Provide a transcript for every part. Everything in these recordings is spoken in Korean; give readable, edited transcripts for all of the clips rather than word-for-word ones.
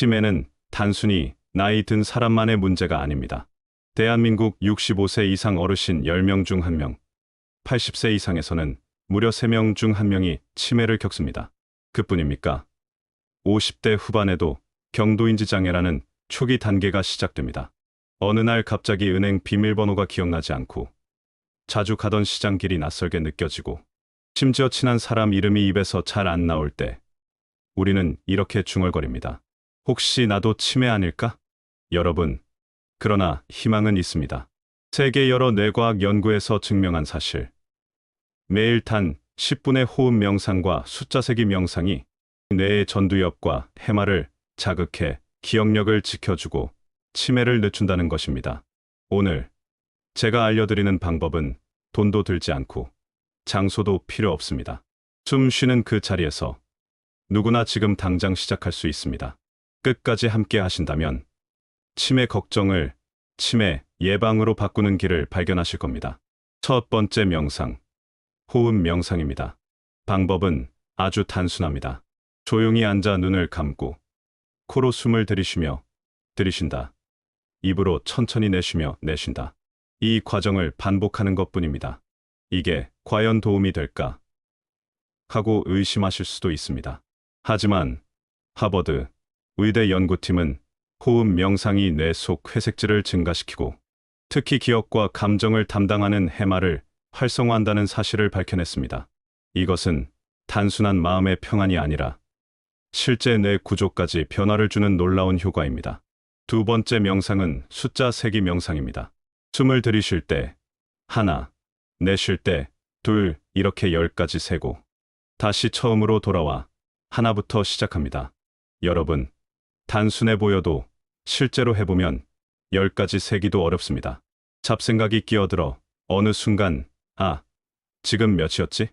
치매는 단순히 나이 든 사람만의 문제가 아닙니다. 대한민국 65세 이상 어르신 10명 중 1명, 80세 이상에서는 무려 3명 중 1명이 치매를 겪습니다. 그뿐입니까? 50대 후반에도 경도인지 장애라는 초기 단계가 시작됩니다. 어느 날 갑자기 은행 비밀번호가 기억나지 않고 자주 가던 시장 길이 낯설게 느껴지고 심지어 친한 사람 이름이 입에서 잘 안 나올 때 우리는 이렇게 중얼거립니다. 혹시 나도 치매 아닐까? 여러분, 그러나 희망은 있습니다. 세계 여러 뇌과학 연구에서 증명한 사실. 매일 단 10분의 호흡 명상과 숫자 세기 명상이 뇌의 전두엽과 해마를 자극해 기억력을 지켜주고 치매를 늦춘다는 것입니다. 오늘 제가 알려드리는 방법은 돈도 들지 않고 장소도 필요 없습니다. 숨 쉬는 그 자리에서 누구나 지금 당장 시작할 수 있습니다. 끝까지 함께 하신다면 치매 걱정을 치매 예방으로 바꾸는 길을 발견하실 겁니다. 첫 번째 명상, 호흡 명상입니다. 방법은 아주 단순합니다. 조용히 앉아 눈을 감고 코로 숨을 들이쉬며 들이쉰다. 입으로 천천히 내쉬며 내쉰다. 이 과정을 반복하는 것뿐입니다. 이게 과연 도움이 될까? 하고 의심하실 수도 있습니다. 하지만 하버드 의대 연구팀은 호흡 명상이 뇌 속 회색질을 증가시키고 특히 기억과 감정을 담당하는 해마를 활성화한다는 사실을 밝혀냈습니다. 이것은 단순한 마음의 평안이 아니라 실제 뇌 구조까지 변화를 주는 놀라운 효과입니다. 두 번째 명상은 숫자 세기 명상입니다. 숨을 들이쉴 때 하나, 내쉴 때 둘, 이렇게 10까지 세고 다시 처음으로 돌아와 하나부터 시작합니다. 여러분, 단순해 보여도 실제로 해보면 10까지 세기도 어렵습니다. 잡생각이 끼어들어 어느 순간 지금 몇이었지?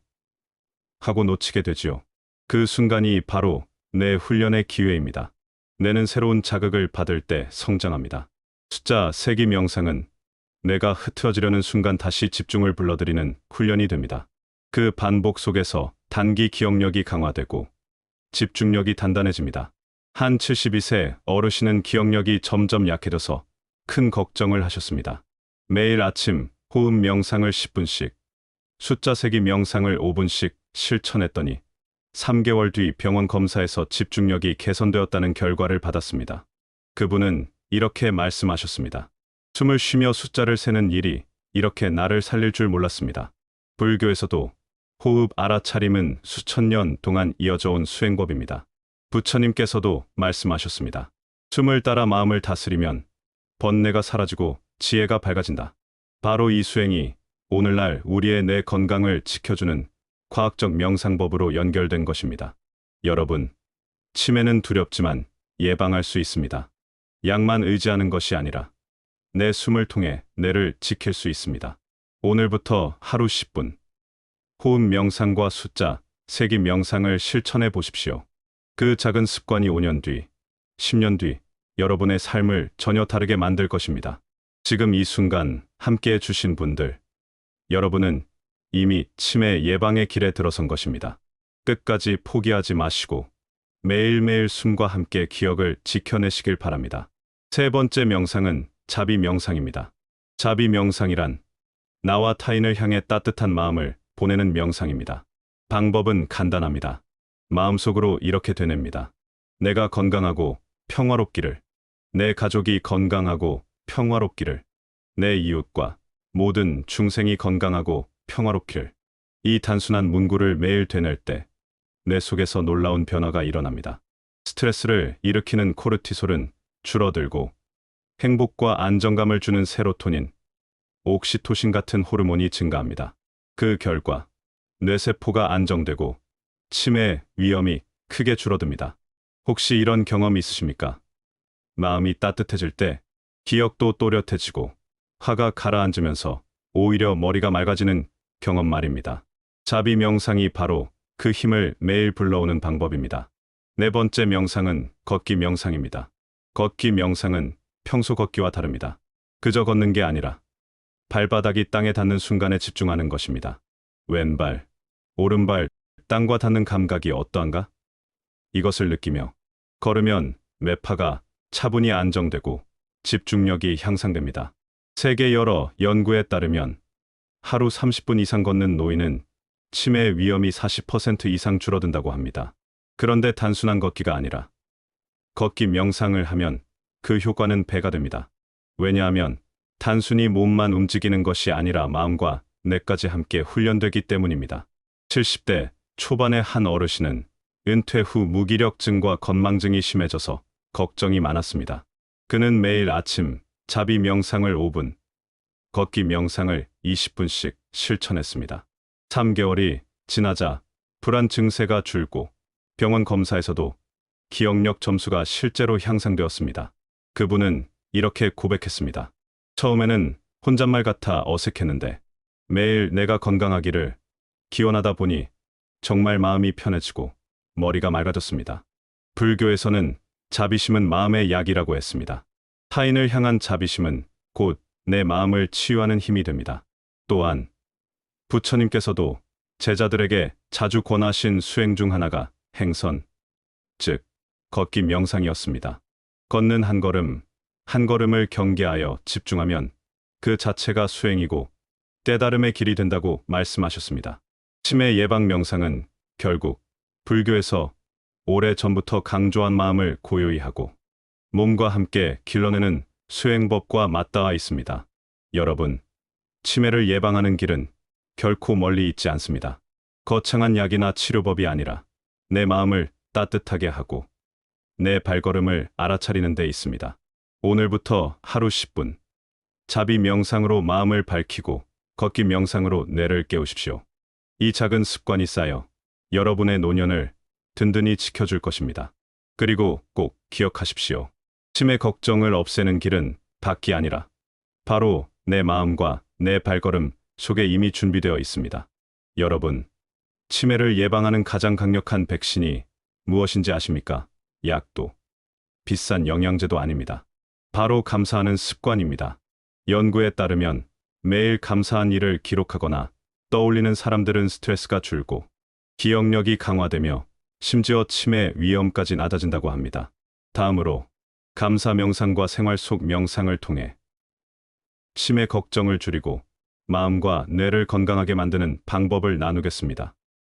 하고 놓치게 되지요. 그 순간이 바로 뇌 훈련의 기회입니다. 뇌는 새로운 자극을 받을 때 성장합니다. 숫자 세기 명상은 뇌가 흐트러지려는 순간 다시 집중을 불러들이는 훈련이 됩니다. 그 반복 속에서 단기 기억력이 강화되고 집중력이 단단해집니다. 한 72세 어르신은 기억력이 점점 약해져서 큰 걱정을 하셨습니다. 매일 아침 호흡 명상을 10분씩, 숫자 세기 명상을 5분씩 실천했더니 3개월 뒤 병원 검사에서 집중력이 개선되었다는 결과를 받았습니다. 그분은 이렇게 말씀하셨습니다. 숨을 쉬며 숫자를 세는 일이 이렇게 나를 살릴 줄 몰랐습니다. 불교에서도 호흡 알아차림은 수천 년 동안 이어져 온 수행법입니다. 부처님께서도 말씀하셨습니다. 숨을 따라 마음을 다스리면 번뇌가 사라지고 지혜가 밝아진다. 바로 이 수행이 오늘날 우리의 뇌 건강을 지켜주는 과학적 명상법으로 연결된 것입니다. 여러분, 치매는 두렵지만 예방할 수 있습니다. 약만 의지하는 것이 아니라 내 숨을 통해 뇌를 지킬 수 있습니다. 오늘부터 하루 10분 호흡 명상과 숫자 세기 명상을 실천해 보십시오. 그 작은 습관이 5년 뒤, 10년 뒤 여러분의 삶을 전혀 다르게 만들 것입니다. 지금 이 순간 함께 해주신 분들, 여러분은 이미 치매 예방의 길에 들어선 것입니다. 끝까지 포기하지 마시고 매일매일 숨과 함께 기억을 지켜내시길 바랍니다. 세 번째 명상은 자비 명상입니다. 자비 명상이란 나와 타인을 향해 따뜻한 마음을 보내는 명상입니다. 방법은 간단합니다. 마음속으로 이렇게 되뇌입니다. 내가 건강하고 평화롭기를, 내 가족이 건강하고 평화롭기를, 내 이웃과 모든 중생이 건강하고 평화롭기를. 이 단순한 문구를 매일 되뇌일 때 뇌 속에서 놀라운 변화가 일어납니다. 스트레스를 일으키는 코르티솔은 줄어들고 행복과 안정감을 주는 세로토닌, 옥시토신 같은 호르몬이 증가합니다. 그 결과 뇌세포가 안정되고 치매 위험이 크게 줄어듭니다. 혹시 이런 경험 있으십니까? 마음이 따뜻해질 때 기억도 또렷해지고 화가 가라앉으면서 오히려 머리가 맑아지는 경험 말입니다. 자비 명상이 바로 그 힘을 매일 불러오는 방법입니다. 네 번째 명상은 걷기 명상입니다. 걷기 명상은 평소 걷기와 다릅니다. 그저 걷는 게 아니라 발바닥이 땅에 닿는 순간에 집중하는 것입니다. 왼발, 오른발, 땅과 닿는 감각이 어떠한가? 이것을 느끼며 걸으면 뇌파가 차분히 안정되고 집중력이 향상됩니다. 세계 여러 연구에 따르면 하루 30분 이상 걷는 노인은 치매 위험이 40% 이상 줄어든다고 합니다. 그런데 단순한 걷기가 아니라 걷기 명상을 하면 그 효과는 배가 됩니다. 왜냐하면 단순히 몸만 움직이는 것이 아니라 마음과 뇌까지 함께 훈련되기 때문입니다. 70대 초반의 한 어르신은 은퇴 후 무기력증과 건망증이 심해져서 걱정이 많았습니다. 그는 매일 아침 자비 명상을 5분, 걷기 명상을 20분씩 실천했습니다. 3개월이 지나자 불안 증세가 줄고 병원 검사에서도 기억력 점수가 실제로 향상되었습니다. 그분은 이렇게 고백했습니다. 처음에는 혼잣말 같아 어색했는데 매일 내가 건강하기를 기원하다 보니 정말 마음이 편해지고 머리가 맑아졌습니다. 불교에서는 자비심은 마음의 약이라고 했습니다. 타인을 향한 자비심은 곧 내 마음을 치유하는 힘이 됩니다. 또한 부처님께서도 제자들에게 자주 권하신 수행 중 하나가 행선, 즉 걷기 명상이었습니다. 걷는 한 걸음, 한 걸음을 경계하여 집중하면 그 자체가 수행이고 깨달음의 길이 된다고 말씀하셨습니다. 치매 예방 명상은 결국 불교에서 오래전부터 강조한 마음을 고요히 하고 몸과 함께 길러내는 수행법과 맞닿아 있습니다. 여러분, 치매를 예방하는 길은 결코 멀리 있지 않습니다. 거창한 약이나 치료법이 아니라 내 마음을 따뜻하게 하고 내 발걸음을 알아차리는 데 있습니다. 오늘부터 하루 10분, 자비 명상으로 마음을 밝히고 걷기 명상으로 뇌를 깨우십시오. 이 작은 습관이 쌓여 여러분의 노년을 든든히 지켜줄 것입니다. 그리고 꼭 기억하십시오. 치매 걱정을 없애는 길은 밖이 아니라 바로 내 마음과 내 발걸음 속에 이미 준비되어 있습니다. 여러분, 치매를 예방하는 가장 강력한 백신이 무엇인지 아십니까? 약도, 비싼 영양제도 아닙니다. 바로 감사하는 습관입니다. 연구에 따르면 매일 감사한 일을 기록하거나 떠올리는 사람들은 스트레스가 줄고 기억력이 강화되며 심지어 치매 위험까지 낮아진다고 합니다. 다음으로 감사 명상과 생활 속 명상을 통해 치매 걱정을 줄이고 마음과 뇌를 건강하게 만드는 방법을 나누겠습니다.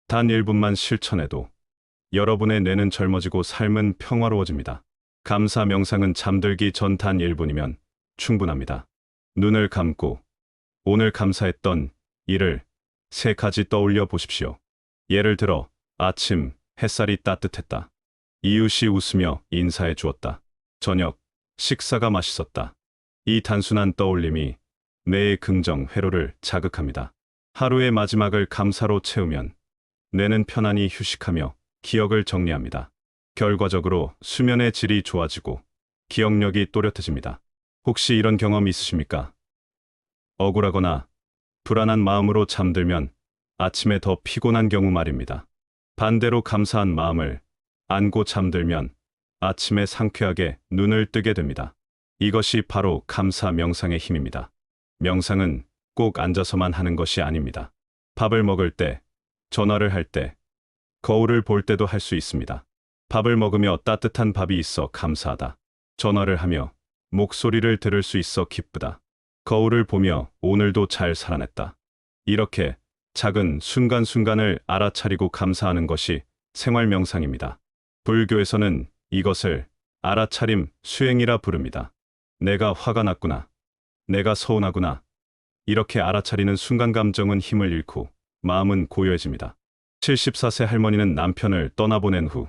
단 1분만 실천해도 여러분의 뇌는 젊어지고 삶은 평화로워집니다. 감사 명상은 잠들기 전 단 1분이면 충분합니다. 눈을 감고 오늘 감사했던 일을 3가지 떠올려 보십시오. 예를 들어 아침 햇살이 따뜻했다. 이웃이 웃으며 인사해 주었다. 저녁 식사가 맛있었다. 이 단순한 떠올림이 뇌의 긍정 회로를 자극합니다. 하루의 마지막을 감사로 채우면 뇌는 편안히 휴식하며 기억을 정리합니다. 결과적으로 수면의 질이 좋아지고 기억력이 또렷해집니다. 혹시 이런 경험 있으십니까? 억울하거나 불안한 마음으로 잠들면 아침에 더 피곤한 경우 말입니다. 반대로 감사한 마음을 안고 잠들면 아침에 상쾌하게 눈을 뜨게 됩니다. 이것이 바로 감사 명상의 힘입니다. 명상은 꼭 앉아서만 하는 것이 아닙니다. 밥을 먹을 때, 전화를 할 때, 거울을 볼 때도 할 수 있습니다. 밥을 먹으며 따뜻한 밥이 있어 감사하다. 전화를 하며 목소리를 들을 수 있어 기쁘다. 거울을 보며 오늘도 잘 살아냈다. 이렇게 작은 순간순간을 알아차리고 감사하는 것이 생활 명상입니다. 불교에서는 이것을 알아차림 수행이라 부릅니다. 내가 화가 났구나. 내가 서운하구나. 이렇게 알아차리는 순간 감정은 힘을 잃고 마음은 고요해집니다. 74세 할머니는 남편을 떠나보낸 후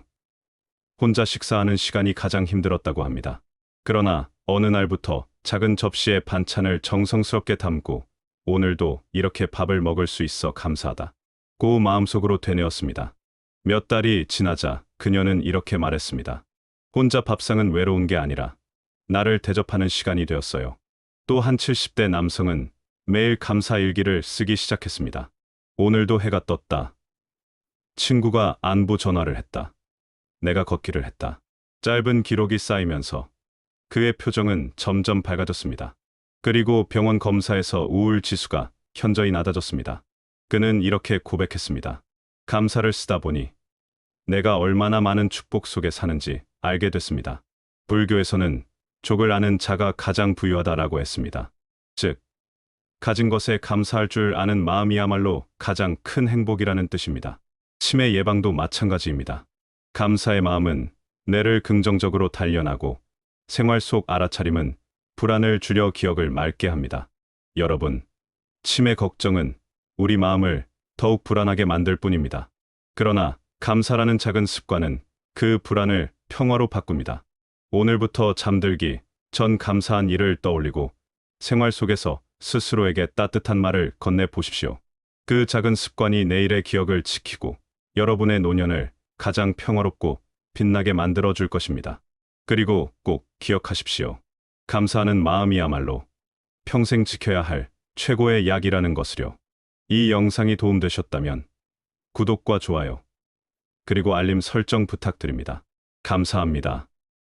혼자 식사하는 시간이 가장 힘들었다고 합니다. 그러나 어느 날부터 작은 접시에 반찬을 정성스럽게 담고 오늘도 이렇게 밥을 먹을 수 있어 감사하다. 고 마음속으로 되뇌었습니다. 몇 달이 지나자 그녀는 이렇게 말했습니다. 혼자 밥상은 외로운 게 아니라 나를 대접하는 시간이 되었어요. 또 한 70대 남성은 매일 감사 일기를 쓰기 시작했습니다. 오늘도 해가 떴다. 친구가 안부 전화를 했다. 내가 걷기를 했다. 짧은 기록이 쌓이면서 그의 표정은 점점 밝아졌습니다. 그리고 병원 검사에서 우울 지수가 현저히 낮아졌습니다. 그는 이렇게 고백했습니다. 감사를 쓰다 보니 내가 얼마나 많은 축복 속에 사는지 알게 됐습니다. 불교에서는 족을 아는 자가 가장 부유하다라고 했습니다. 즉, 가진 것에 감사할 줄 아는 마음이야말로 가장 큰 행복이라는 뜻입니다. 치매 예방도 마찬가지입니다. 감사의 마음은 뇌를 긍정적으로 단련하고 생활 속 알아차림은 불안을 줄여 기억을 맑게 합니다. 여러분, 치매 걱정은 우리 마음을 더욱 불안하게 만들 뿐입니다. 그러나 감사라는 작은 습관은 그 불안을 평화로 바꿉니다. 오늘부터 잠들기 전 감사한 일을 떠올리고 생활 속에서 스스로에게 따뜻한 말을 건네 보십시오. 그 작은 습관이 내일의 기억을 지키고 여러분의 노년을 가장 평화롭고 빛나게 만들어 줄 것입니다. 그리고 꼭 기억하십시오. 감사하는 마음이야말로 평생 지켜야 할 최고의 약이라는 것을요. 이 영상이 도움되셨다면 구독과 좋아요, 그리고 알림 설정 부탁드립니다. 감사합니다.